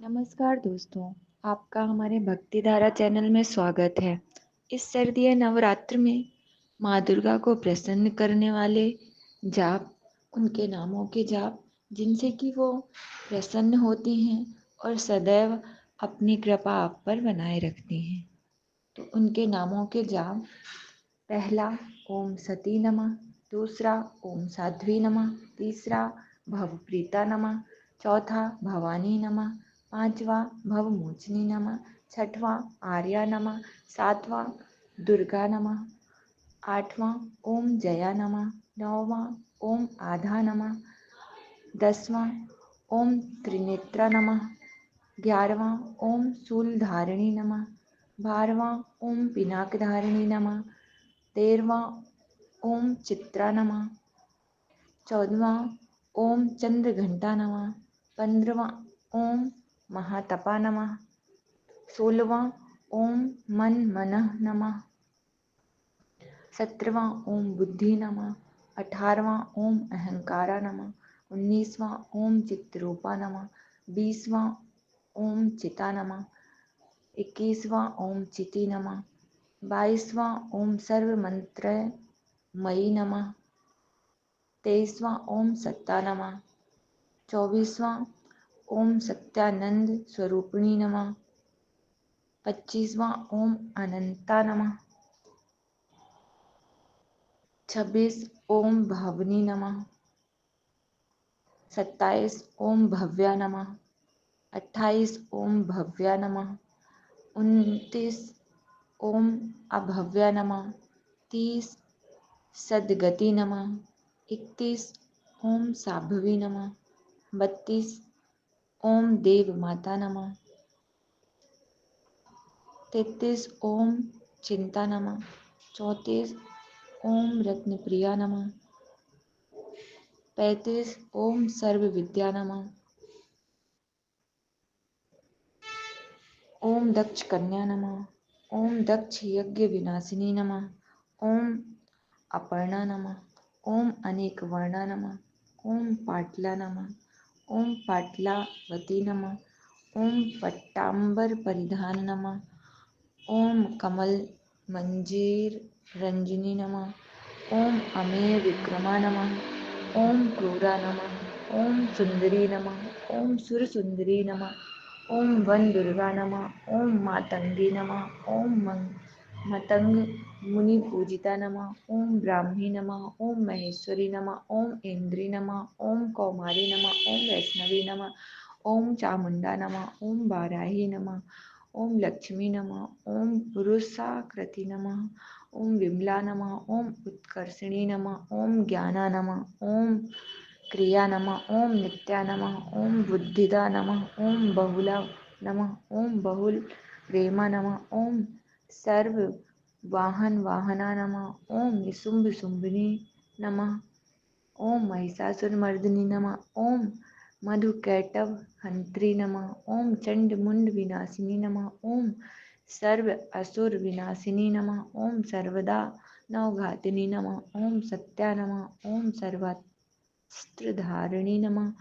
नमस्कार दोस्तों, आपका हमारे भक्ति धारा चैनल में स्वागत है। इस शारदीय नवरात्र में माँ दुर्गा को प्रसन्न करने वाले जाप, उनके नामों के जाप, जिनसे कि वो प्रसन्न होती हैं और सदैव अपनी कृपा आप पर बनाए रखती हैं। तो उनके नामों के जाप, पहला ओम सती नमः, दूसरा ओम साध्वी नमः, तीसरा भवप्रीता नमः, चौथा भवानी नमः, पांचवा भवमोचनी नमः, छठवां आर्या नमः, सातवां दुर्गा नमः, आठवां ओम जया नमः, नौवां ओम आधा नमः, दसवां ओम त्रिनेत्रा नमः, 11वां ओम शूलधारिणी नमः, 12वां ओम पिनाकधारिणी नमः, 13वां ओम चित्रा नमः, 14वां ओम चंद्रघंटा नमः, 15वां ओम महातपा नमः, 16वां ओम मन मनः नमः, 17वां ओम बुद्धि नमः, 18वां ओम अहंकारा नमः, 19वां ओम चित्तरूपा नमः, 20वां ओम चिता नमः, 21वां ओम चिति नमः, 22वां ओम सर्व मंत्र मयी नमः, 23वां ओम सत्ता नमः, 24वां ओम सत्यानंद स्वरूपिणी नमः, 25वां ओम अनंता नमः, 26 ओम भावनी नमः, 27 ओम भव्या नमः, 28 ओम भव्या नमः, 29 ओम अभव्या नमः, 30 सद्गति नमः, 31 ओम साभवी नमः, 32 ओम देव माता नमः, 33 ओम चिंता नमः, 34 ओम रत्नप्रिया नमः, 35 ओम सर्व विद्या नमः, ओम दक्ष कन्या नमः, ओम दक्ष यज्ञ विनाशिनी नमः, ओम अपर्णा नमः, ओम अनेक वर्णा नमः, ओम पाटला नमः, ओम पाटलावती नमः, ओम पट्टांबर परिधान नमः, ओम कमल मंजीर रंजिनी नमः, ओम अमेय विक्रमा नमः, ओम क्रूरा नमः, ओम सुंदरी नमः, ओम सुर सुंदरी नमः, ओम वन दुर्गा नमः, ओम मातंगी नमः, ओम मतंग मुनि पूजिता नमः, ओम ब्राह्मी नमः, ओम महेश्वरी नमः, ओम इंद्री नमः, ओम कौमारी नमः, ओम वैष्णवी नमः, ओम चामुंडा नमः, ओम बाराही नमः, ओम लक्ष्मी नमः, ओम पुरुषाकृति नमः, ओम विमला नमः, ओम उत्कर्षिणी नमः, ओम ज्ञाना नमः, ओम क्रिया नमः, ओम नित्या नमः, ओम बुद्धिदा नमः, ओम बहुला नमः, ओम बहुल प्रेमा नमः, ओम सर्व वाहन वाहना नमः, ओम निशुंभ शुंभिनी नमः, ओम महिषासुरमर्दिनी नमः, ओम मधुकैटभ हंत्री नमः, ओम चंड मुंड विनाशिनी नमः, ओम सर्व असुर विनाशिनी नमः, ओम सर्वदा नवघातिनी नमः, ओम सत्या नमः, ओम सर्वास्त्रधारिणी नमः,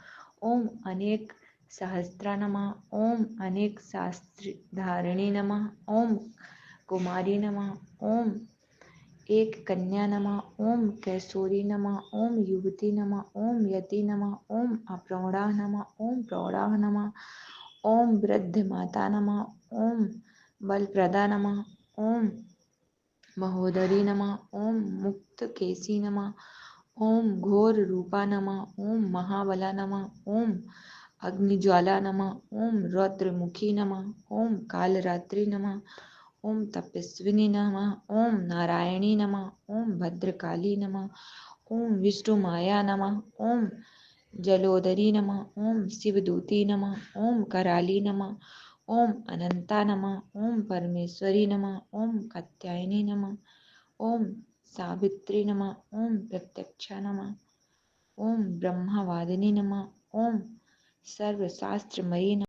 ओम अनेक सहस्रा नमः, ओम अनेक शास्त्रधारिणी नमः, ओम कुमारी नमः, ओम एक कन्या नमः, ओम कैशोरी नमः, ओम युवती नमः, ओम यति नमः, ओम अप्रौढ़ा नमः, ओम प्रौढ़ा नमः, ओम वृद्ध माता नमः, ओम बलप्रदा नमः, ओम महोदरी नमः, ओम मुक्त केसी नमः, ओम घोर रूपा नमः, ओम महाबला नमः, ओम अग्निज्वाला नमः, ओम रौद्रमुखी नमः, ओम कालरात्रि नमः, ओम तपस्विनी नमः, ओम नारायणी नमः, ओम भद्रकाली नमः, ओम विष्णुमाया नमः, ओम जलोदरी नमः, ओम शिवदूती नमः, ओम कराली नमः, ओम अनंता नमः, ओम परमेश्वरी नमः, ओम कात्यायनी नमः, ओम सावित्री नमः, ओम प्रत्यक्षा नमः, ओम ब्रह्मवादिनी नमः, ओम सर्वशास्त्रमयी नमः।